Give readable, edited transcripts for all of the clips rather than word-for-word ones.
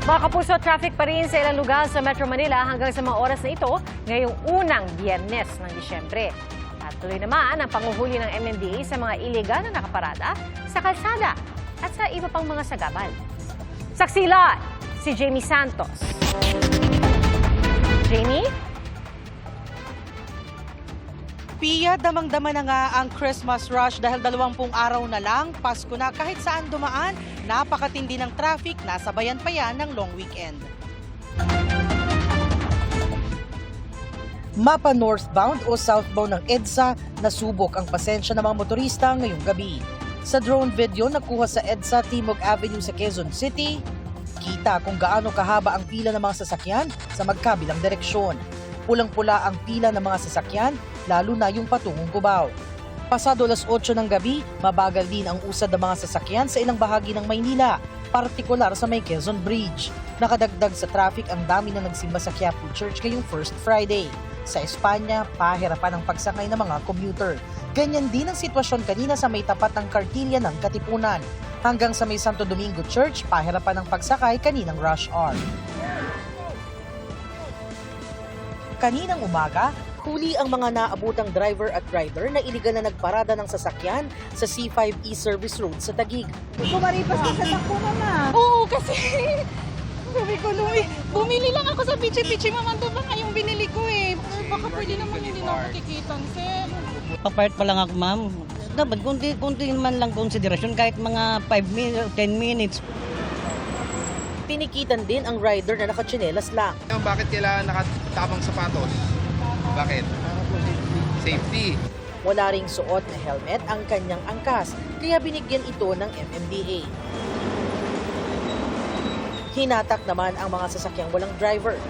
Mga kapuso, traffic pa rin sa ilang lugar sa Metro Manila hanggang sa mga oras na ito ngayong unang Biyernes ng Disyembre. At tuloy naman ang panguhuli ng MMDA sa mga iligal na nakaparada sa kalsada at sa iba pang mga sagabal. Saksila, si Jamie Santos. Jamie? Pia, damang-dama na nga ang Christmas rush dahil 20 araw na lang, Pasko na. Kahit saan dumaan, napakatindi ng traffic, nasabayan pa yan ng long weekend. Mapa northbound o southbound ng EDSA, nasubok ang pasensya ng mga motorista ngayong gabi. Sa drone video nakuha sa EDSA Timog Avenue sa Quezon City, kita kung gaano kahaba ang pila ng mga sasakyan sa magkabilang direksyon. Pulang-pula ang pila ng mga sasakyan, lalo na yung patungong Cubao. Pasado alas 8 ng gabi, mabagal din ang usad ng mga sasakyan sa ilang bahagi ng Maynila, partikular sa may Quezon Bridge. Nakadagdag sa traffic ang dami na nagsimba sa Quiapo Church ngayong First Friday. Sa Espanya, pahirapan ang pagsakay ng mga commuter. Ganyan din ang sitwasyon kanina sa may tapat ng Kartilya ng Katipunan. Hanggang sa may Santo Domingo Church, pahirapan ang pagsakay kaninang rush hour. Kaninang umaga, huli ang mga naabutang driver at rider na iligal na nagparada ng sasakyan sa C5 E-Service Road sa Taguig. Kumaripas ka sa takbo, mama. Oo, kasi sabi ko, bumili lang ako sa pichi-pichi, mama, ito ba nga yung binili ko eh. Baka pwede naman hindi na ako kikitan, sir. Papart pa lang ako, ma'am. Dapat kunti man lang konsiderasyon kahit mga 5 minutes, 10 minutes. Tinikitan din ang rider na nakatsinelas lang. Bakit kailangan nakatapang sapatos? Bakit? Safety. Wala ring suot na helmet ang kanyang angkas, kaya binigyan ito ng MMDA. Hinatak naman ang mga sasakyang walang driver.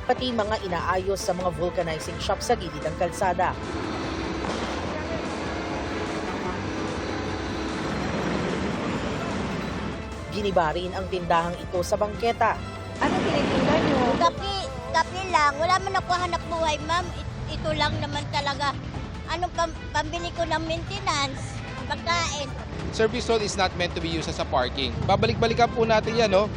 Pati mga inaayos sa mga vulcanizing shop sa gilid ng kalsada. Giniba rin ang tindahang ito sa bangketa. Ano tinitinda nyo? Kape lang. Wala man ako hanap buhay, ma'am. Ito lang naman talaga. Anong pambili ko ng maintenance? Pagkain. Service road is not meant to be used as a parking. Babalik-balikan po natin yan, no?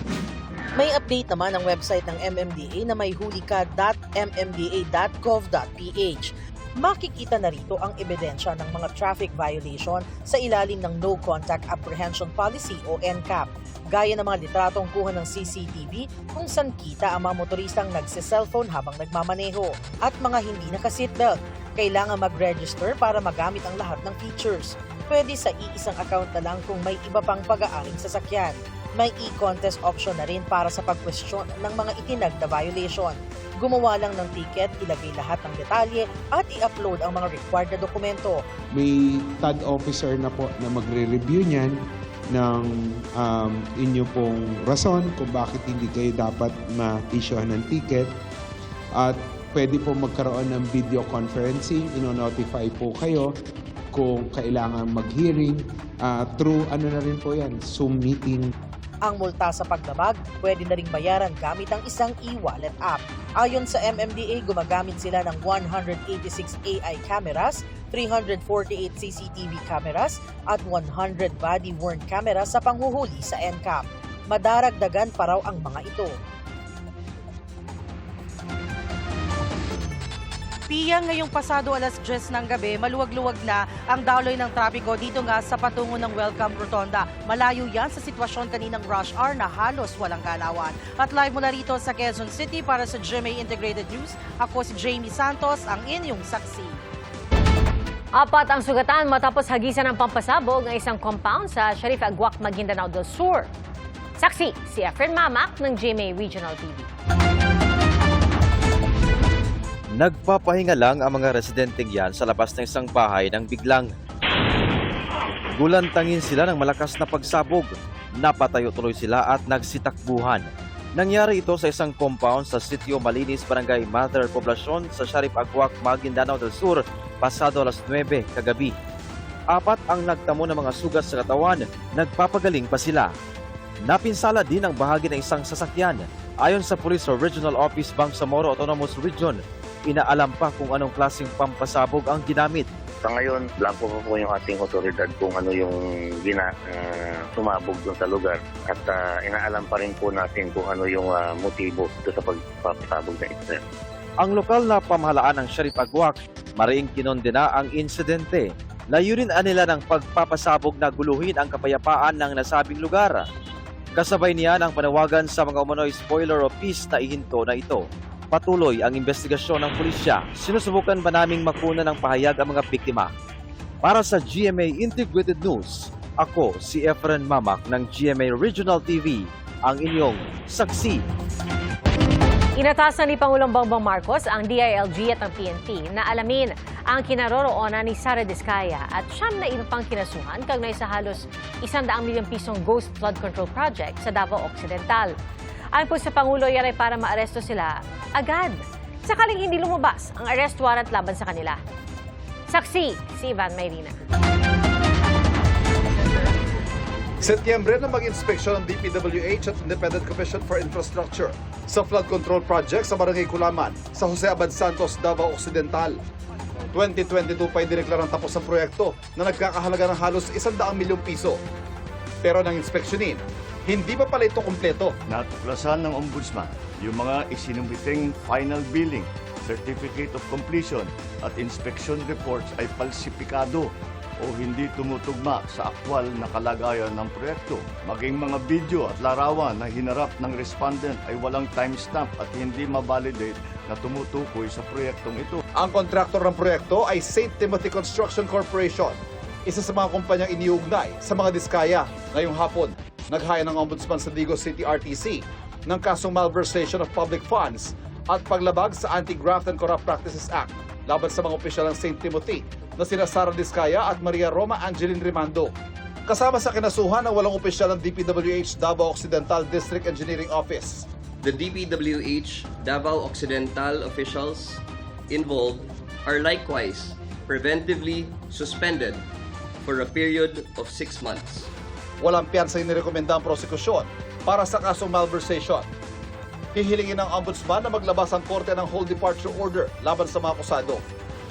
May update naman ang website ng MMDA na may hulika.mmda.gov.ph. Makikita na rito ang ebidensya ng mga traffic violation sa ilalim ng No Contact Apprehension Policy o NCAP. Gaya ng mga litratong kuha ng CCTV kung saan kita ang mga motoristang nagse-cellphone habang nagmamaneho at mga hindi naka-seatbelt. Kailangan mag-register para magamit ang lahat ng features. Pwede sa iisang account na lang kung may iba pang pag-aaring sasakyan. May e-contest option na rin para sa pag-question ng mga itinag na violation. Gumawa lang ng ticket, ilagay lahat ng detalye at i-upload ang mga required na dokumento. May TAD officer na po na magre-review niyan ng inyo pong rason kung bakit hindi kayo dapat ma-issuehan ng ticket. At pwede po magkaroon ng video conferencing, ino-notify po kayo kung kailangan mag-hearing through ano na rin po yan, Zoom meeting. Ang multa sa paglabag, pwede na ring bayaran gamit ang isang e-wallet app. Ayon sa MMDA, gumagamit sila ng 186 AI cameras, 348 CCTV cameras, at 100 body-worn cameras sa panghuhuli sa NCAP. Madaragdagan pa raw ang mga ito. Pia, ngayong pasado alas 10 ng gabi, maluwag-luwag na ang daloy ng trapiko dito nga sa patungo ng Welcome Rotonda. Malayo yan sa sitwasyon kaninang rush hour na halos walang galawan. At live mula rito sa Quezon City para sa GMA Integrated News, ako si Jamie Santos, ang inyong saksi. 4 ang sugatan matapos hagisan ng pampasabog ng isang compound sa Sharif Agwak, Maguindanao del Sur. Saksi, si Efren Mamak ng GMA Regional TV. Nagpapahinga lang ang mga residenteng yan sa labas ng isang bahay nang biglang gulantangin sila ng malakas na pagsabog. Napatayo tuloy sila at nagsitakbuhan. Nangyari ito sa isang compound sa Sitio Malinis, Barangay Mother Poblacion sa Sharif Agwak, Maguindanao del Sur, pasado alas 9 kagabi. 4 ang nagtamo ng mga sugat sa katawan, nagpapagaling pa sila. Napinsala din ang bahagi ng isang sasakyan. Ayon sa Police Regional Office Bangsamoro Autonomous Region, inaalam pa kung anong klaseng pampasabog ang ginamit. Sa ngayon, blanco pa po yung ating otoridad kung ano yung sumabog doon sa lugar. At inaalam pa rin po natin kung ano yung motibo doon sa pagpapasabog na ito. Ang lokal na pamahalaan ng Sharif Agwak mariing kinondena ang insidente. Layunin nila ng pagpapasabog na guluhin ang kapayapaan ng nasabing lugar. Kasabay niya ang panawagan sa mga umano'y spoiler of peace na ihinto na ito. Patuloy ang investigasyon ng pulisya. Sinusubukan ba naming makuna ng pahayag ang mga biktima? Para sa GMA Integrated News, ako si Efren Mamak ng GMA Regional TV, ang inyong saksi. Inatasan ni Pangulong Bongbong Marcos ang DILG at ang PNP na alamin ang kinaroroonan ni Sara Diskaya at siyam na iba pang kinasuhan kaugnay sa halos 100 milyong pisong Ghost Flood Control Project sa Davao Occidental. Ayon po sa Pangulo, yan ay para maaresto sila agad sakaling hindi lumabas ang arrest warrant laban sa kanila. Saksi, si Ivan Mayrina. Setyembre na mag-inspeksyon ng DPWH at Independent Commission for Infrastructure sa flood control project sa Barangay Kulaman sa Jose Abad Santos, Davao Occidental. 2022 pa idineklarang tapos ang proyekto na nagkakahalaga ng halos 100 milyong piso. Pero nang inspeksyonin, hindi pa pala ito kumpleto. Natuklasan ng Ombudsman yung mga isinumiting final billing, certificate of completion at inspection reports ay falsipikado o hindi tumutugma sa aktwal na kalagayan ng proyekto. Maging mga video at larawan na hinarap ng respondent ay walang timestamp at hindi ma-validate na tumutukoy sa proyektong ito. Ang kontraktor ng proyekto ay St. Timothy Construction Corporation, isa sa mga kumpanyang iniugnay sa mga Diskaya. Ngayong hapon, naghaya ng Ombudsman sa Digos City RTC ng kasong malversation of public funds at paglabag sa Anti-Graft and Corrupt Practices Act laban sa mga opisyal ng St. Timothy na sina Sara Diskaya at Maria Roma Angeline Rimando. Kasama sa kinasuhan ang walang opisyal ng DPWH Davao Occidental District Engineering Office. The DPWH Davao Occidental officials involved are likewise preventively suspended for a period of 6 months. Walang piyansa inirekomenda ang prosekusyon para sa kasong malversation. Hihilingin ng Ombudsman na maglabas ang korte ng whole departure order laban sa mga akusado.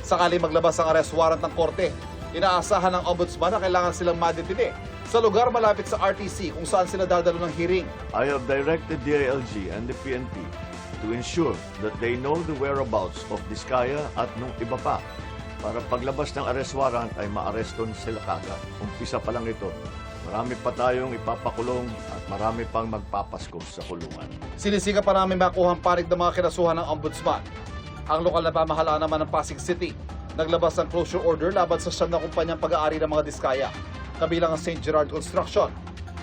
Sakali maglabas ang arrest warrant ng korte, inaasahan ng Ombudsman na kailangan silang madetine sa lugar malapit sa RTC kung saan sila dadalo ng hearing. I have directed DILG and the PNP to ensure that they know the whereabouts of Diskaya at nung iba pa para paglabas ng arrest warrant ay maareston sila kagad. Umpisa pa lang ito. Marami pa tayong ipapakulong at marami pang magpapasko sa kulungan. Sinisika pa namin makuha ang panig ng mga kinasuhan ng Ombudsman. Ang lokal na pamahalaan naman ng Pasig City, naglabas ng closure order laban sa siyam na kumpanyang pag-aari ng mga Diskaya, kabilang ang St. Gerard Construction.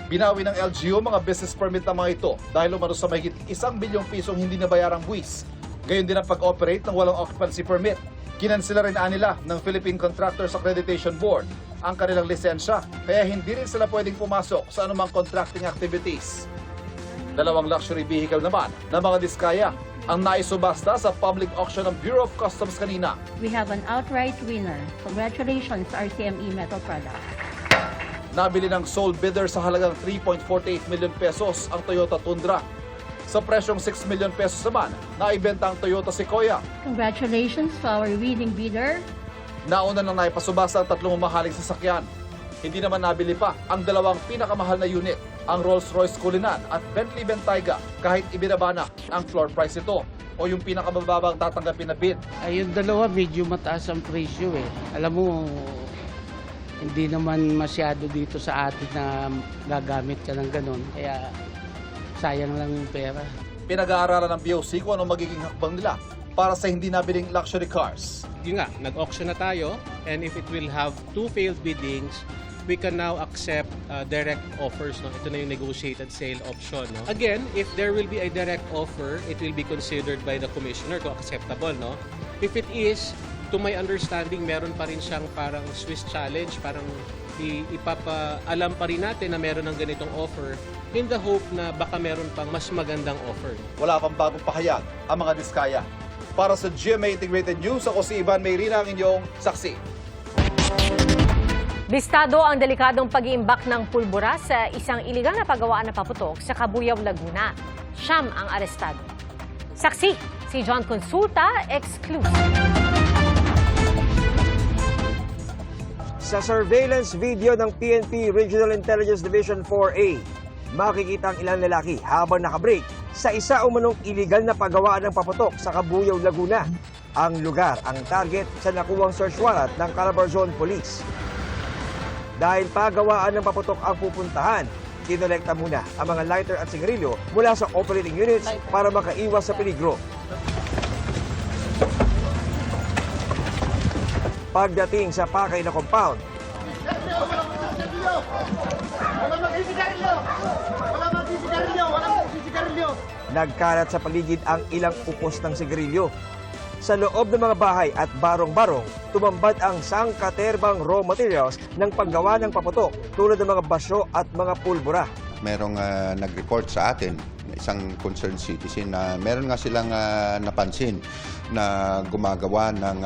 Binawi ng LGU mga business permit ng mga ito dahil umano sa mahigit 1 bilyong pisong hindi nabayarang buwis. Gayon din ang pag-operate ng walang occupancy permit. Kinansela rin nila ng Philippine Contractors Accreditation Board ang kanilang lisensya, kaya hindi rin sila pwedeng pumasok sa anumang contracting activities. 2 luxury vehicle naman ng mga Diskaya ang naisubasta sa public auction ng Bureau of Customs kanina. We have an outright winner. Congratulations, RCME Metal Products. Nabili ng sole bidder sa halagang 3.48 million pesos ang Toyota Tundra. Sa presyong 6 million pesos naman, naibenta ang Toyota Sequoia. Congratulations to our winning bidder. Nauna nang naipasubasta ang 3 mamahaling sasakyan. Hindi naman nabili pa ang 2 pinakamahal na unit, ang Rolls-Royce Cullinan at Bentley Bentayga, kahit ibinaba na ang floor price ito o yung pinakamababang tatanggapin na bid. Ay, yung dalawa medyo mataas ang presyo eh. Alam mo, hindi naman masyado dito sa atin na gagamit ka ng ganun. Kaya sayang lang yung pera. Pinag-aaralan ng BOC kung anong magiging hakbang nila para sa hindi nabiling luxury cars. Yun nga, nag-auction na tayo, and if it will have 2 failed biddings, we can now accept direct offers. No? Ito na yung negotiated sale option. No? Again, if there will be a direct offer, it will be considered by the commissioner kung acceptable. No? If it is, to my understanding, meron pa rin siyang parang Swiss challenge, parang ipapaalam pa rin natin na meron ng ganitong offer in the hope na baka meron pang mas magandang offer. Wala pang bagong pahayag ang mga Diskaya. Para sa GMA Integrated News, ako si Ivan Mayrina, ang inyong saksi. Bistado ang delikadong pag-iimbak ng pulbura sa isang iligal na paggawaan na paputok sa Cabuyao, Laguna. 9 ang arestado. Saksi, si John Consulta, exclusive. Sa surveillance video ng PNP Regional Intelligence Division 4A, makikita ang ilang lalaki habang nakabreak sa isa umanong iligal na paggawaan ng paputok sa Cabuyao, Laguna. Ang lugar ang target sa nakuwang search warrant ng Calabarzon Police. Dahil pagawaan ng paputok ang pupuntahan, kinolekta muna ang mga lighter at sigarilyo mula sa operating units para makaiwas sa peligro. Pagdating sa pakay na compound, nagkalat sa paligid ang ilang upos ng sigarilyo. Sa loob ng mga bahay at barong-barong, tumambad ang sangkaterbang raw materials ng paggawa ng paputok tulad ng mga basyo at mga pulbura. Merong nag-report sa atin, isang concerned citizen, na meron nga silang napansin na gumagawa ng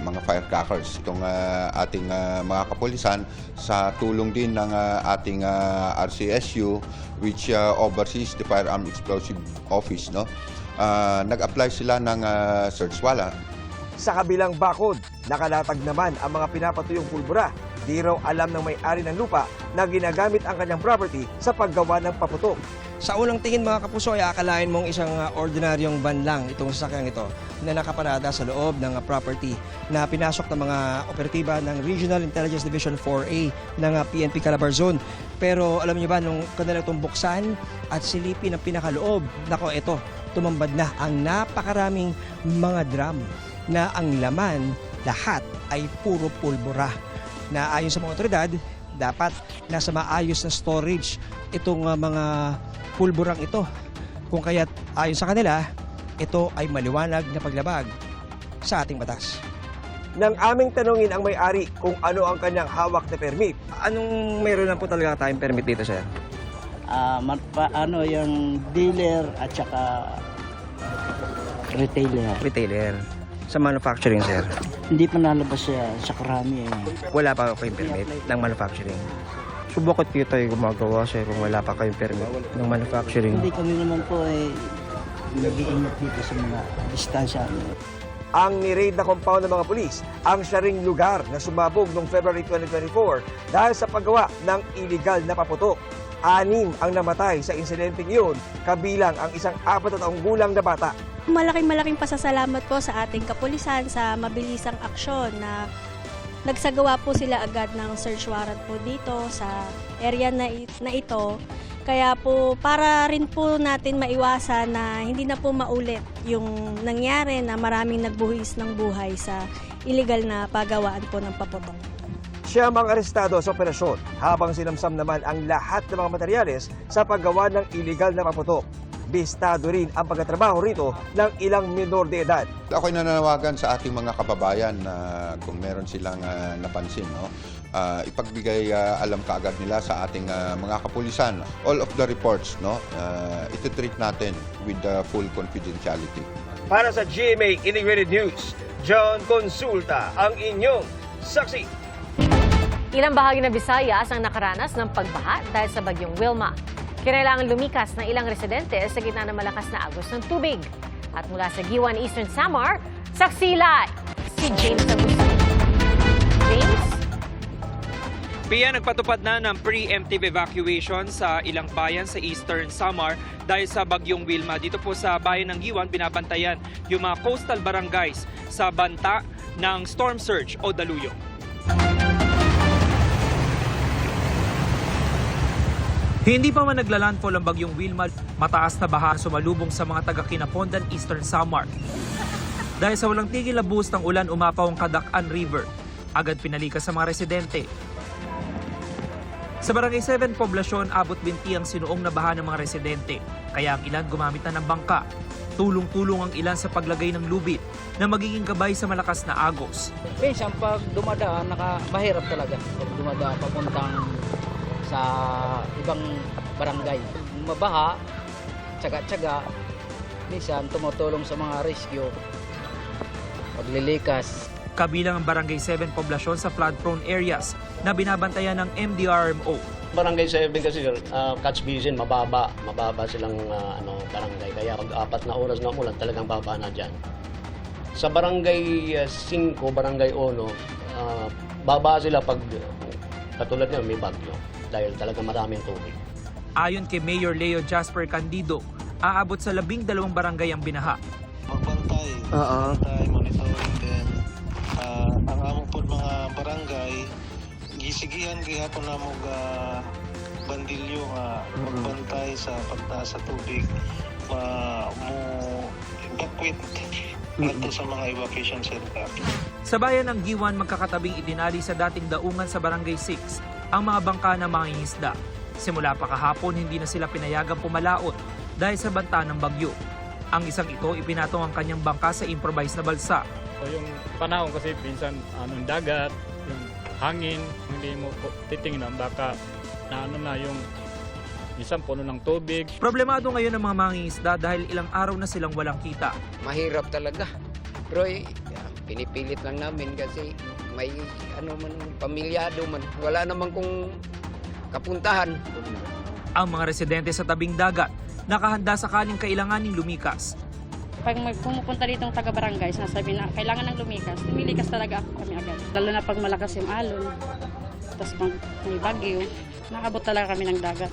mga firecrackers. Itong ating mga kapulisan sa tulong din ng ating RCSU, which oversees the Firearm Explosive Office, no? Nag-apply sila ng search warrant. Sa kabilang bakod, nakalatag naman ang mga pinapatuyong pulbura. Di raw alam ng may-ari ng lupa na ginagamit ang kanyang property sa paggawa ng paputok. Sa unang tingin mga kapuso ay akalain mong isang ordinaryong van lang itong sasakyan ito na nakaparada sa loob ng property na pinasok ng mga operatiba ng Regional Intelligence Division 4A ng PNP Calabarzon. Pero alam niyo ba, nung kanila itong buksan at silipin ang pinakaloob, nako ito, tumambad na ang napakaraming mga drum na ang laman lahat ay puro pulbura. Na ayon sa mga otoridad, dapat nasa maayos na storage itong mga pulburang ito. Kung kaya't ayon sa kanila, ito ay maliwanag na paglabag sa ating batas. Nang aming tanungin ang may-ari kung ano ang kanyang hawak na permit. Anong mayroon na po talaga tayong permit dito, sir? Yung dealer at saka retailer. Retailer. Sa manufacturing, sir? Hindi pa nalabas sa karami. Wala pa kayong permit ng manufacturing? So bakit kayo tayo gumagawa, sir, kung wala pa kayong permit ng manufacturing? Hindi kami naman po nag-iingat dito sa mga distansya. Ang ni-raid na compound ng mga pulis ang siya ring lugar na sumabog noong February 2024 dahil sa paggawa ng iligal na paputok. 6 ang namatay sa insidenteng iyon, kabilang ang isang 4 na taong gulang na bata. Malaking pasasalamat po sa ating kapulisan sa mabilisang aksyon na nagsagawa po sila agad ng search warrant po dito sa area na ito. Kaya po para rin po natin maiwasan na hindi na po maulit yung nangyari na maraming nagbuhis ng buhay sa illegal na paggawaan po ng paputok. Siya ang arestado sa operasyon habang sinamsam naman ang lahat ng mga materyales sa paggawa ng illegal na paputok. Bistado rin ang pagtatrabaho rito ng ilang minor de edad. Ako'y nananawagan sa ating mga kababayan na kung meron silang napansin, no, ipagbigay alam kaagad nila sa ating mga kapulisan. All of the reports, no, iti-treat natin with full confidentiality. Para sa GMA Integrated News, John Consulta ang inyong saksi. Ilang bahagi ng Visayas ang nakaranas ng pagbaha dahil sa bagyong Wilma. Kinailangan lumikas ng ilang residente sa gitna ng malakas na agos ng tubig. At mula sa Giwan, Eastern Samar, saksi live si James Agustin. James? PIA nagpatupad na ng preemptive evacuation sa ilang bayan sa Eastern Samar dahil sa bagyong Wilma. Dito po sa bayan ng Giwan, binabantayan yung mga coastal barangays sa banta ng storm surge o daluyong. Hindi pa man naglalandfall ang bagyong Wilma, mataas na baha sumalubong sa mga taga-Kinapondan, Eastern Samar. Dahil sa walang tigil na buhos ng ulan, umapaw ang Kadakan River. Agad pinalikas sa mga residente. Sa Barangay 7 Poblasyon, abot binti ang sinuong na baha ng mga residente. Kaya ang ilan gumamit na ng bangka. Tulong-tulong ang ilan sa paglagay ng lubid na magiging gabay sa malakas na agos. Minsan pag dumadaan, mahirap talaga. Pag dumadaan papuntang sa ibang barangay. Mabaha, tsaga-tsaga, minsan tumutulong sa mga rescue, paglilikas. Kabilang ang Barangay 7 Poblasyon sa flood-prone areas na binabantayan ng MDRMO. Barangay 7 kasi catch basin, mababa silang barangay. Kaya pag 4 na oras na umulan, talagang baba na dyan. Sa Barangay 5, Barangay 1, baba sila pag katulad nyo may bagyo dahil talaga maraming tubig. Ayon kay Mayor Leo Jasper Candido, aabot sa 12 barangay ang binaha. Magbantay, monitoring din. Ang among po mga barangay, gisigihan kaya po na bandilyo nga magbantay sa pagtaas sa tubig, mo evacuate ato sa mga evacuation center. Sa bayan ng Giwan, magkakatabing idinali sa dating daungan sa Barangay 6 ang mga bangka ng mga isda. Simula pa kahapon, hindi na sila pinayagang pumalaot dahil sa banta ng bagyo. Ang isang ito, ipinatong ang kanyang bangka sa improvised na balsa. So yung panahon kasi minsan dagat, yung hangin, hindi mo titingnan baka na yung minsan puno ng tubig. Problemado ngayon ang mga mangingisda dahil ilang araw na silang walang kita. Mahirap talaga. Pero pinipilit lang namin kasi may pamilyado man. Wala naman kung kapuntahan. Ang mga residente sa tabing dagat nakahanda sakaling kailanganing lumikas. Pag may pumupunta dito ng taga-barangay, sinasabi na kailangan ng lumikas talaga kami agad. Lalo na pag malakas yung alon, tapos may bagyo, nakabot talaga kami ng dagat.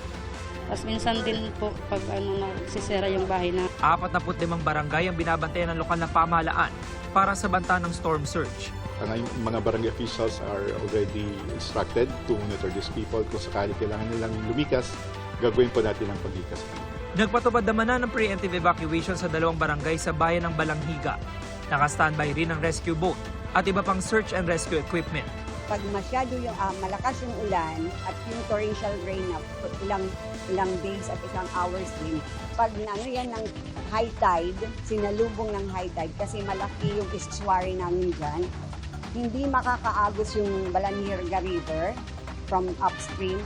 Tapos minsan din po pag nagsisira yung bahay na. 45 barangay ang binabantayan ng lokal na pamahalaan para sa banta ng storm surge. Ang mga barangay officials are already instructed to monitor these people. Kung sakali kailangan nilang lumikas, gagawin po natin ang paglikas. Nagpatupad naman na ng preemptive evacuation sa 2 barangay sa bayan ng Balanghiga. Naka-standby rin ang rescue boat at iba pang search and rescue equipment. Pag masyado yung malakas yung ulan at yung torrential rain na ilang days at ilang hours din, pag yan ng high tide, sinalubong ng high tide kasi malaki yung estuary namin dyan, hindi makakaagos yung Balanhirga River from upstream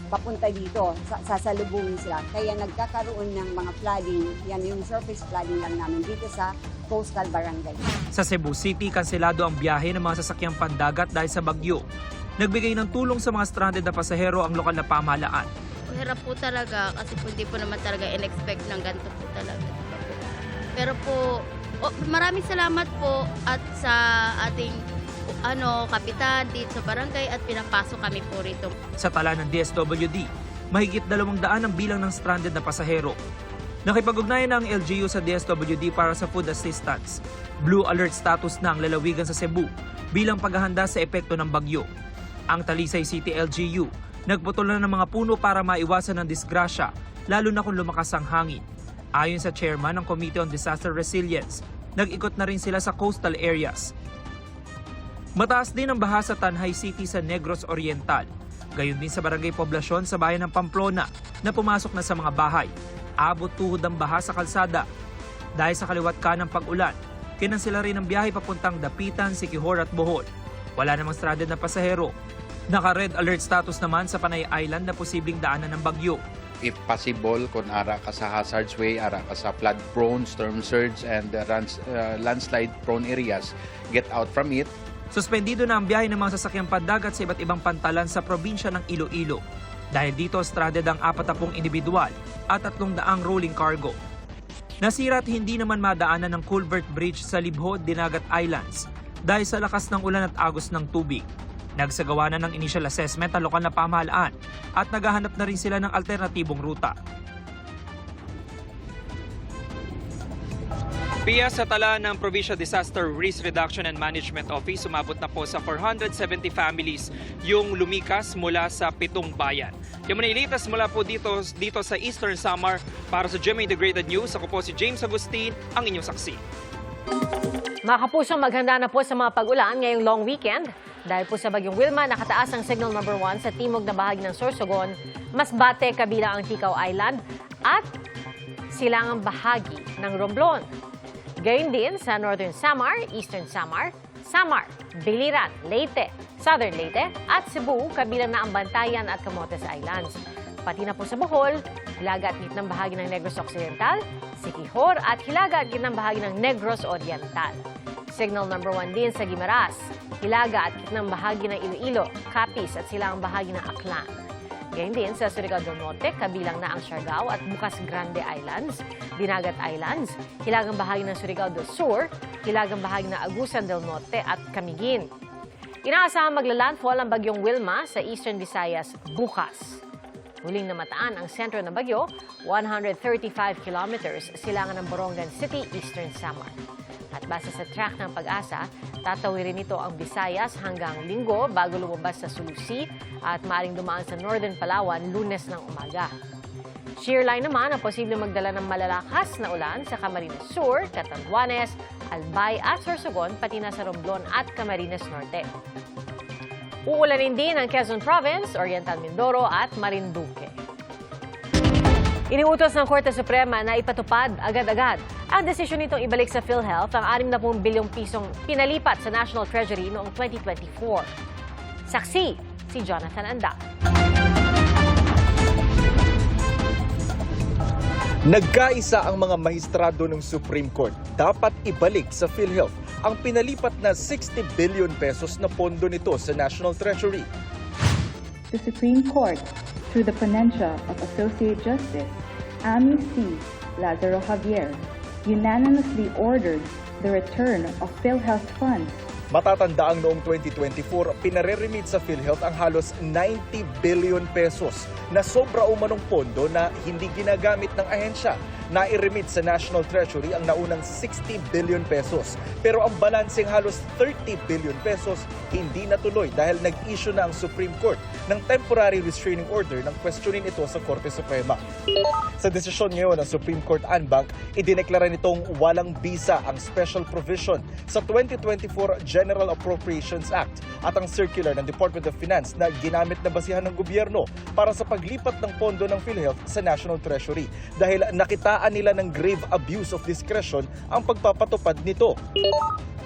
papunta dito, sasalubungin sila. Kaya nagkakaroon ng mga flooding, yan yung surface flooding lang namin dito sa coastal barangay. Sa Cebu City, kanselado ang biyahe ng mga sasakyang pandagat dahil sa bagyo. Nagbigay ng tulong sa mga stranded na pasahero ang lokal na pamahalaan. Hirap po talaga kasi hindi po naman talaga in-expect ng ganito po talaga. Pero po, maraming salamat po at sa ating kapitan dito sa barangay at pinapasok kami po rito. Sa tala ng DSWD, mahigit 200 ang bilang ng stranded na pasahero. Nakipag-ugnayan na ang LGU sa DSWD para sa food assistance. Blue alert status na ang lalawigan sa Cebu bilang paghahanda sa epekto ng bagyo. Ang Talisay City LGU, nagputol na ng mga puno para maiwasan ng disgrasya, lalo na kung lumakas ang hangin. Ayon sa chairman ng Committee on Disaster Resilience, nag-ikot na rin sila sa coastal areas. Mataas din ang baha sa Tanhay City sa Negros Oriental. Gayon din sa Barangay Poblacion sa bayan ng Pamplona na pumasok na sa mga bahay. Abot tuhod ang baha sa kalsada. Dahil sa kaliwat kanang pag-ulan, kinansela rin ang biyahe papuntang Dapitan, Siquijor at Bohol. Wala namang stranded na pasahero. Naka-red alert status naman sa Panay Island na posibleng daanan ng bagyo. If possible, kung ara ka sa hazards way, ara ka sa flood-prone, storm surge, and landslide-prone areas, get out from it. Suspendido na ang biyahe ng mga sasakyang pandagat sa iba't ibang pantalan sa probinsya ng Iloilo. Dahil dito, stranded ang 40 individual at 300 rolling cargo. Nasira at hindi naman madaanan ng culvert bridge sa Libhod, Dinagat Islands dahil sa lakas ng ulan at agos ng tubig. Nagsagawa na ng initial assessment ang lokal na pamahalaan at naghahanap na rin sila ng alternatibong ruta. PIA sa tala ng Provincial Disaster Risk Reduction and Management Office, sumabot na po sa 470 families yung lumikas mula sa 7 bayan. Yung mga ilitas mula po dito sa Eastern Samar. Para sa GMA Integrated News, ako po si James Agustin, ang inyong saksi. Mga kapusong, maghanda na po sa mga pag-ulan ngayong long weekend. Dahil po sa bagyong Wilma, nakataas ang signal number 1 sa timog na bahagi ng Sorsogon, Masbate kabilang ang Ticao Island at silangang bahagi ng Romblon. Gayon din sa Northern Samar, Eastern Samar, Samar, Biliran, Leyte, Southern Leyte at Cebu kabilang na ang Bantayan at Camotes Islands. Pati na po sa Bohol, hilaga at gitnang bahagi ng Negros Occidental, Siquijor at hilaga at gitnang bahagi ng Negros Oriental. Signal number 1 din sa Guimaras, hilaga at gitnang bahagi ng Iloilo, Capiz at silangang bahagi ng Aklan. Gayon din sa Surigao del Norte, kabilang na ang Siargao at Bukas Grande Islands, Dinagat Islands, hilagang bahagi ng Surigao del Sur, hilagang bahagi ng Agusan del Norte at Camiguin. Inaasahang maglalandfall ang bagyong Wilma sa Eastern Visayas bukas. Huling namataan ang sentro ng bagyo, 135 kilometers silangan ng Borongan City, Eastern Samar. At base sa track ng Pag-asa, tatawirin nito ang Visayas hanggang Linggo bago lumabas sa Sulusi at maaring dumaan sa Northern Palawan Lunes ng umaga. Shearline naman ang posibleng magdala ng malalakas na ulan sa Camarines Sur, Catanduanes, Albay at Sorsogon, pati na sa Romblon at Camarines Norte. Uulanin din ang Quezon Province, Oriental Mindoro at Marinduque. Iniutos ng Korte Suprema na ipatupad agad-agad ang desisyon nitong ibalik sa PhilHealth ang 60 bilyong pisong pinalipat sa National Treasury noong 2024. Saksi si Jonathan Andal. Nagkaisa ang mga mahistrado ng Supreme Court. Dapat ibalik sa PhilHealth ang pinalipat na 60 billion pesos na pondo nito sa National Treasury. The Supreme Court, through the ponentia of Associate Justice Amy C. Lazaro Javier, unanimously ordered the return of PhilHealth funds. Matatandaang noong 2024, pinare-remit sa PhilHealth ang halos 90 billion pesos na sobra umanong pondo na hindi ginagamit ng ahensya. Nai-remit sa National Treasury ang naunang 60 billion pesos. Pero ang balanseng halos 30 billion pesos hindi natuloy dahil nag-issue na ang Supreme Court ng temporary restraining order nang questionin ito sa Korte Suprema. Sa desisyon ngayon ng Supreme Court en banc, idineklara nitong walang bisa ang special provision sa 2024 General Appropriations Act at ang circular ng Department of Finance na ginamit na basihan ng gobyerno para sa paglipat ng pondo ng PhilHealth sa National Treasury dahil nakitaan nila ng grave abuse of discretion ang pagpapatupad nito.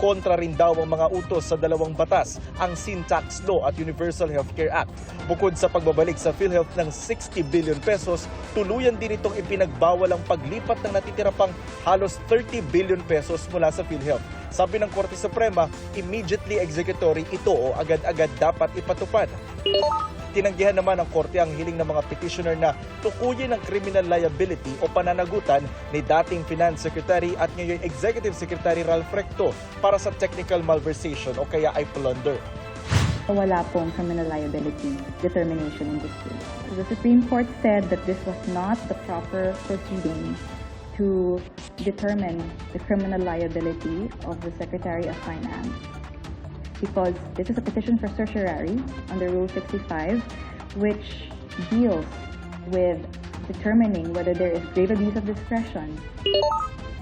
Kontra rin daw ang mga utos sa dalawang batas, ang Sin Tax Law at Universal Healthcare Act. Bukod sa pagbabalik sa PhilHealth ng 60 billion pesos, tuluyan din itong ipinagbawal ang paglipat ng natitira pang halos 30 billion pesos mula sa PhilHealth. Sabi ng Korte Suprema, immediately executory ito o agad-agad dapat ipatupad. Tinanggihan naman ng Korte ang hiling ng mga petitioner na tukuyin ang criminal liability o pananagutan ni dating Finance Secretary at ngayon Executive Secretary Ralph Recto para sa technical malversation o kaya ay plunder. Wala pong criminal liability determination in this case. The Supreme Court said that this was not the proper proceeding to determine the criminal liability of the Secretary of Finance, because this is a petition for certiorari under Rule 65, which deals with determining whether there is grave abuse of discretion.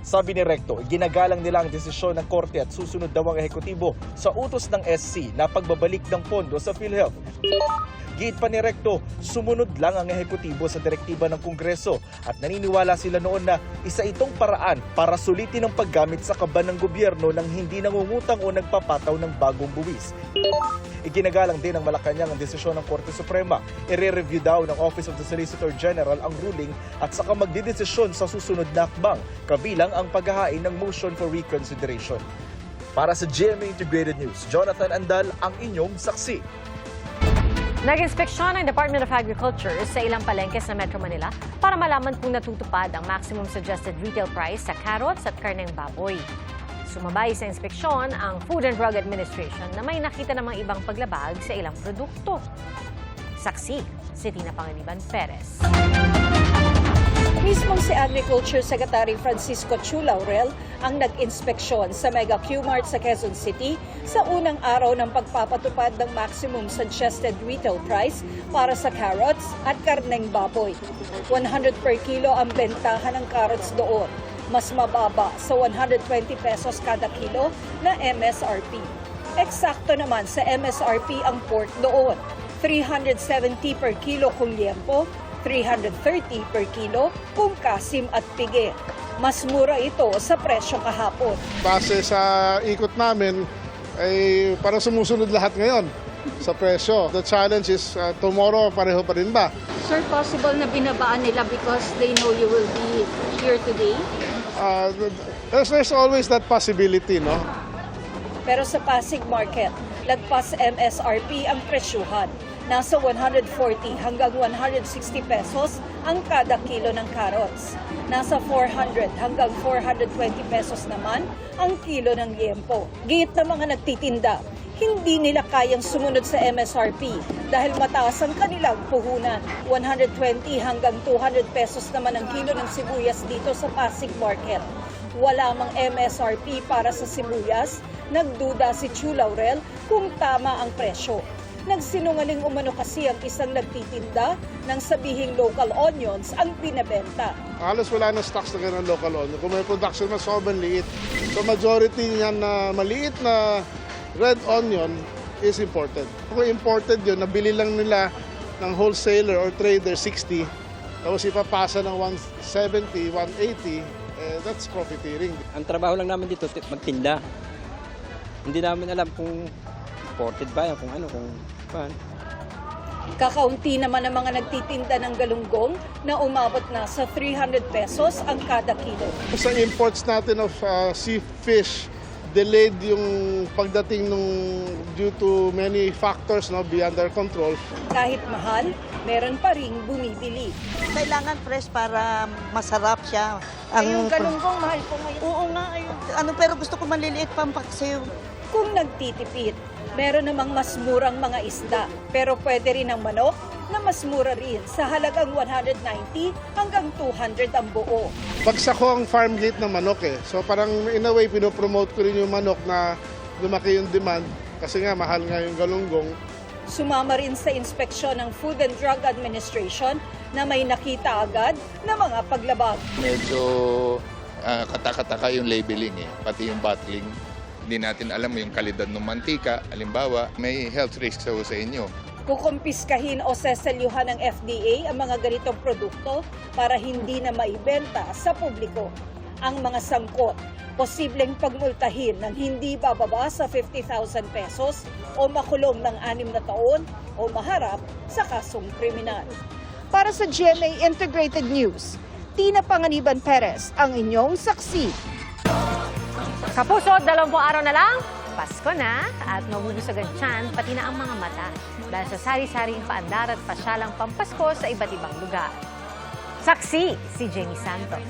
Sabi ni Recto, ginagalang nila ang desisyon ng Korte at susunod daw ang ehekutibo sa utos ng SC na pagbabalik ng pondo sa PhilHealth. Giit pa ni Recto, sumunod lang ang ehekutibo sa direktiba ng Kongreso at naniniwala sila noon na isa itong paraan para sulitin ang paggamit sa kaban ng gobyerno nang hindi nangungutang o nagpapataw ng bagong buwis. Iginagalang din ng Malacanang ang desisyon ng Korte Suprema. I-review daw ng Office of the Solicitor General ang ruling at saka magdidesisyon sa susunod na akbang, kabilang ang paghahain ng motion for reconsideration. Para sa GMA Integrated News, Jonathan Andal ang inyong saksi. Nag-inspeksyon ng Department of Agriculture sa ilang palengke sa Metro Manila para malaman kung natutupad ang maximum suggested retail price sa carrots at karneng baboy. Sumabay sa inspeksyon ang Food and Drug Administration na may nakita namang ibang paglabag sa ilang produkto. Saksi si Tina Panganiban Perez. Mismong si Agriculture Secretary Francisco Chu Laurel ang nag-inspeksyon sa Mega Q-Mart sa Quezon City sa unang araw ng pagpapatupad ng maximum suggested retail price para sa carrots at karneng baboy. 100 per kilo ang bentahan ng carrots doon, mas mababa sa 120 pesos kada kilo na MSRP. Eksakto naman sa MSRP ang pork doon, 370 per kilo kung liempo, 330 per kilo kung kasim at pigi. Mas mura ito sa presyo kahapon. Base sa ikot namin, ay parang sumusunod lahat ngayon sa presyo. The challenge is tomorrow pareho pa rin ba? Sir, possible na binabaan nila because they know you will be here today? There's always that possibility, no? Pero sa Pasig Market, lagpas MSRP ang presyuhan. Nasa 140 hanggang 160 pesos ang kada kilo ng carrots. Nasa 400 hanggang 420 pesos naman ang kilo ng liempo. Giit na mga nagtitinda, hindi nila kayang sumunod sa MSRP dahil mataas ang kanilang puhunan. 120 hanggang 200 pesos naman ang kilo ng sibuyas dito sa Pasig Market. Wala mang MSRP para sa sibuyas, nagduda si Chu Laurel kung tama ang presyo. Nagsinungaling umano kasi ang isang nagtitinda nang sabihing local onions ang binebenta. Halos wala na stocks na ganun local onion. Kung may production na sobrang liit. So majority niyan na maliit na red onion is imported. Kung imported yun, nabili lang nila ng wholesaler or trader 60, tapos ipapasa ng 170, 180, that's profiteering. Ang trabaho lang namin dito, magtinda. Hindi namin alam kung imported ba yan, kung ano, kung paano. Kakaunti naman ang mga nagtitinda ng galunggong na umabot na sa 300 pesos ang kada kilo. Sa imports natin of sea fish, delayed yung pagdating nung due to many factors beyond our control. Kahit mahal, meron pa ring bumibili. Kailangan fresh para masarap siya. Yung galunggong mahal po ngayon. Oo nga, ayun. Pero gusto ko maliliit pampaksiw. Kung nagtitipid, meron namang mas murang mga isda. Pero pwede rin ang manok na mas mura rin sa halagang 190 hanggang 200 ang buo. Bagsak ko ang farm gate ng manok eh. So parang in a way, pinopromote ko rin yung manok na lumaki yung demand kasi nga mahal nga yung galunggong. Sumama rin sa inspeksyon ng Food and Drug Administration na may nakita agad na mga paglabag. Medyo katakataka yung labeling pati yung bottling. Hindi natin alam yung kalidad ng mantika. Halimbawa, may health risk sa inyo. Kukumpiskahin o seselyuhan ng FDA ang mga ganitong produkto para hindi na maibenta sa publiko. Ang mga sangkot, posibleng pagmultahin ng hindi bababa sa 50,000 pesos o makulong ng 6 na taon o maharap sa kasong kriminal. Para sa GMA Integrated News, Tina Panganiban Perez ang inyong saksi. Kapuso, 20 araw na lang, Pasko na at mabubusog ang tiyan, pati na ang mga mata dahil sa sari-saring paandar at pasyalang pampasko sa iba't ibang lugar. Saksi si Jamie Santos.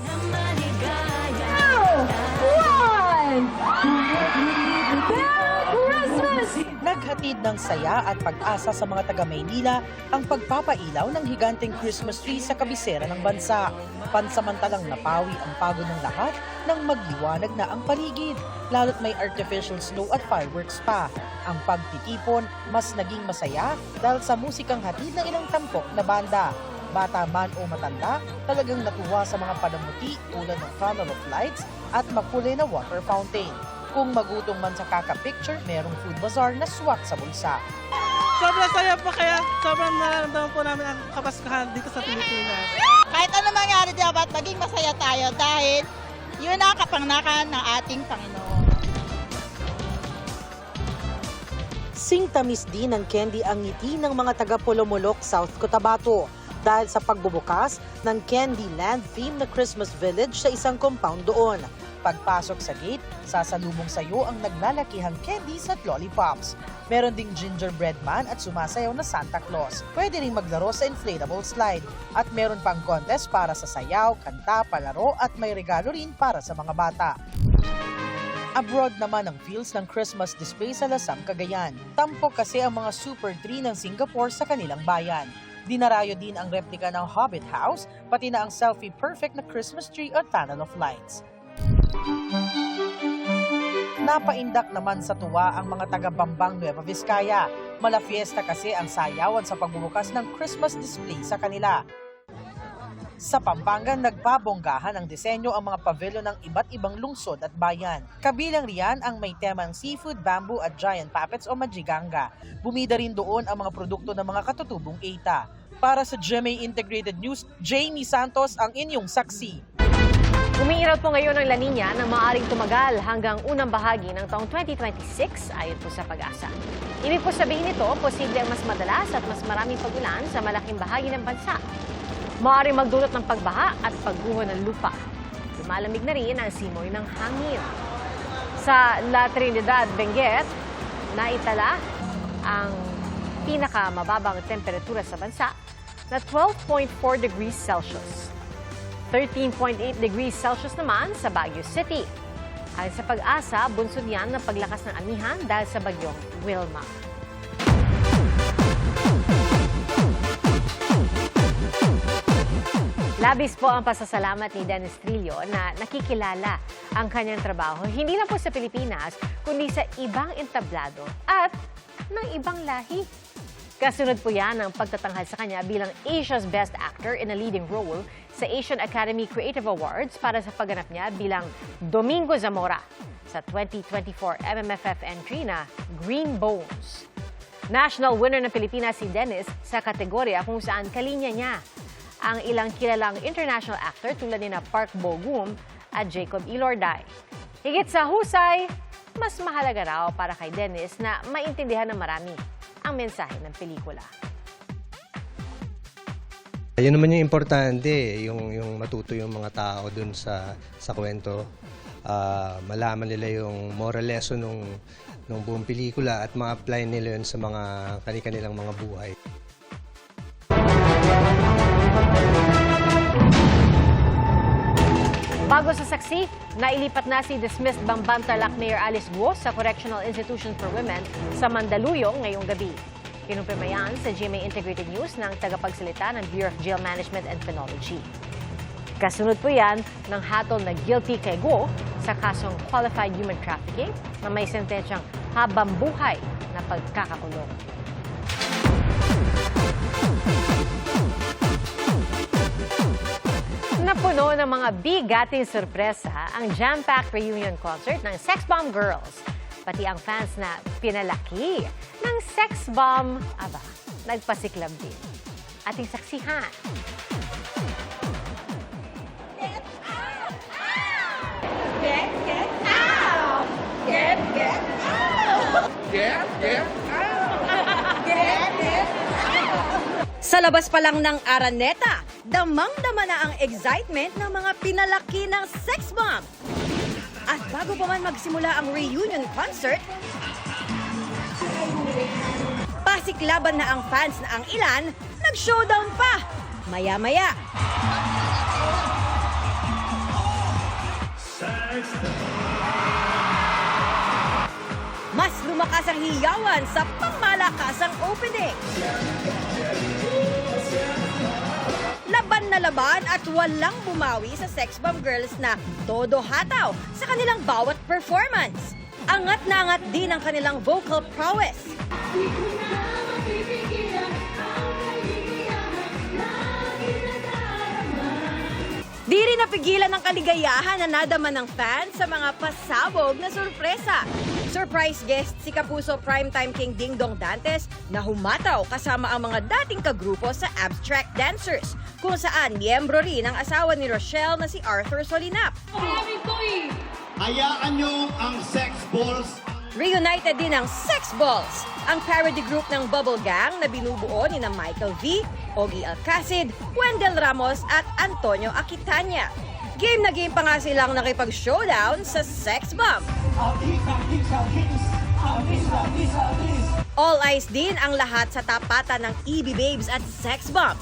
Naghatid ng saya at pag-asa sa mga taga-Maynila ang pagpapailaw ng higanteng Christmas tree sa kabisera ng bansa. Pansamantalang napawi ang pagod ng lahat nang magliwanag na ang paligid, lalo't may artificial snow at fireworks pa. Ang pagtitipon mas naging masaya dahil sa musikang hatid ng ilang tampok na banda. Bata man o matanda, talagang natuwa sa mga palamuti tulad ng funnel of lights at makulay na water fountain. Kung magutong man sa kaka-picture, merong food bazaar na swak sa bulsa. Sobrang saya po kaya sobrang nararamdaman po namin ang Kapaskuhan dito sa Pilipinas. Kahit ano mangyari, dapat maging masaya tayo dahil yun ang kapanganakan ng ating Panginoon. Singtamis din ng candy ang ngiti ng mga taga Polomolok, South Cotabato dahil sa pagbubukas ng Candyland theme na Christmas Village sa isang compound doon. Pagpasok sa gate, sasalubong sa iyo ang naglalakihang candies at lollipops. Meron ding gingerbread man at sumasayaw na Santa Claus. Pwede ring maglaro sa inflatable slide. At meron pang contest para sa sayaw, kanta, palaro at may regalo rin para sa mga bata. Abroad naman ang feels ng Christmas display sa Lasam, Cagayan. Tampok kasi ang mga super tree ng Singapore sa kanilang bayan. Dinarayo din ang replika ng Hobbit House, pati na ang selfie-perfect na Christmas tree or tunnel of lights. Napaindak naman sa tuwa ang mga taga-Bambang, Nueva Vizcaya. Malafiesta kasi ang sayawan sa pagbubukas ng Christmas display sa kanila. Sa Pampanga, nagpabonggahan ang disenyo ang mga pavilion ng iba't ibang lungsod at bayan. Kabilang riyan ang may temang seafood, bamboo at giant puppets o majiganga. Bumida rin doon ang mga produkto ng mga katutubong EITA. Para sa GMA Integrated News, Jamie Santos ang inyong saksi. Umiiraw po ngayon ang La Nina na maaaring tumagal hanggang unang bahagi ng taong 2026 ayon po sa Pag-asa. Ibig po sabihin nito, posible ang mas madalas at mas maraming pag-ulan sa malaking bahagi ng bansa. Maaaring magdulot ng pagbaha at pagguho ng lupa. Lumalamig na rin ang simoy ng hangin. Sa La Trinidad, Benguet, naitala ang pinakamababang temperatura sa bansa na 12.4 degrees Celsius. 13.8 degrees Celsius naman sa Baguio City. Ayon sa Pag-asa, bunsod yan ng paglakas ng amihan dahil sa bagyong Wilma. Labis po ang pasasalamat ni Dennis Trillo na nakikilala ang kanyang trabaho hindi lang po sa Pilipinas, kundi sa ibang entablado at ng ibang lahi. Kasunod po yan ang pagtatanghal sa kanya bilang Asia's Best Actor in a Leading Role sa Asian Academy Creative Awards para sa pagganap niya bilang Domingo Zamora sa 2024 MMFF entry na Green Bones. National winner ng Pilipinas si Dennis sa kategorya kung saan kalinya niya ang ilang kilalang international actor tulad ni Park Bo-gum at Jacob Elorday. Higit sa husay, mas mahalaga raw para kay Dennis na maintindihan ng marami ang mensahe ng pelikula. Yun naman yung importante, yung matuto yung mga tao dun sa kwento. Malaman nila yung moral lesson ng buong pelikula at ma-apply nila yun sa mga kanilang mga buhay. Bago sa saksi, nailipat na si dismissed Bamban-Tarlac Mayor Alice Guo sa Correctional Institution for Women sa Mandaluyong ngayong gabi. Kinumpirma yan sa GMA Integrated News ng tagapagsalita ng Bureau of Jail Management and Penology. Kasunod po yan ng hatol na guilty kay Guo sa kasong qualified human trafficking na may sentensyang habang buhay na pagkakakulong. Napuno ng mga bigating sorpresa ang jam-packed reunion concert ng Sex Bomb Girls. Pati ang fans na pinalaki ng Sex Bomb, nagpasiklab din. Ating saksihan. Get out! Get out! Get out! Get out! Get out! Sa labas pa lang ng Araneta, damang-dama na ang excitement ng mga pinalaki ng Sex Bomb. At bago pa man magsimula ang reunion concert, pasiklaban na ang fans na ang ilan, nag-showdown pa. Maya-maya. Mas lumakas ang hiyawan sa pangmalakasang opening. Laban na laban at walang bumawi sa Sex Bomb Girls na todo hataw sa kanilang bawat performance. Angat na angat din ang kanilang vocal prowess. Di rin napigilan ang kaligayahan na nadama ng fans sa mga pasabog na sorpresa. Surprise guest si Kapuso Primetime King Ding Dong Dantes na humataw kasama ang mga dating kagrupo sa Abstract Dancers, kung saan miyembro rin ang asawa ni Rochelle na si Arthur Solinap. Hayaan nyo ang Sex Balls. Reunited din ang Sex Balls, ang parody group ng Bubble Gang na binubuo ni na Michael V, Ogie Alcacid, Wendell Ramos at Antonio Aquitania. Game na game pa nga silang nakipag-showdown sa Sex Bomb. All eyes din ang lahat sa tapatan ng EB Babes at Sex Bomb.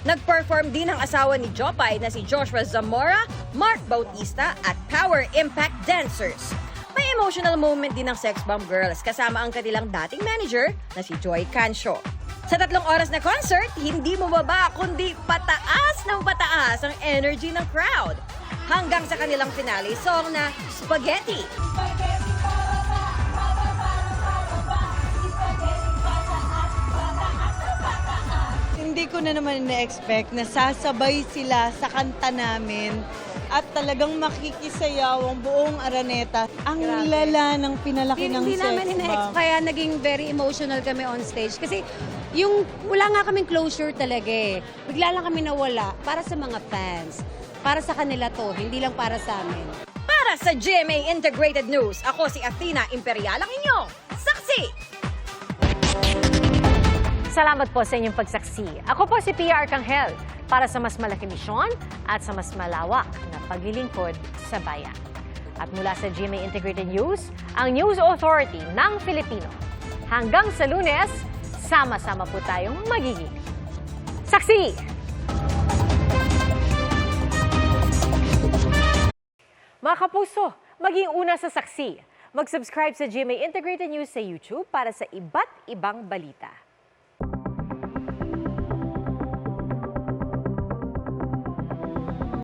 Nag-perform din ang asawa ni Jopay na si Joshua Zamora, Mark Bautista at Power Impact Dancers. May emotional moment din ng Sex Bomb Girls kasama ang kanilang dating manager na si Joy Cancio. Sa 3 oras na concert, hindi bumaba kundi pataas ng pataas ang energy ng crowd. Hanggang sa kanilang finale song na Spaghetti. Hindi ko na naman na-expect na sasabay sila sa kanta namin at talagang makikisayaw ang buong Araneta. Ang lala ng pinalaki ng Hindi Sex namin Bomb. ina-expect, kaya naging very emotional kami on stage. Kasi yung wala nga kaming closure talaga eh. Bigla lang kami nawala para sa mga fans. Para sa kanila to, hindi lang para sa amin. Para sa GMA Integrated News, ako si Athena Imperial, ang inyong saksi! Salamat po sa inyong pagsaksi. Ako po si Pia Arcangel para sa mas malaki misyon at sa mas malawak na paglilingkod sa bayan. At mula sa GMA Integrated News, ang News Authority ng Filipino. Hanggang sa Lunes, sama-sama po tayong magiging saksi! Mga kapuso, maging una sa saksi. Mag-subscribe sa GMA Integrated News sa YouTube para sa iba't ibang balita.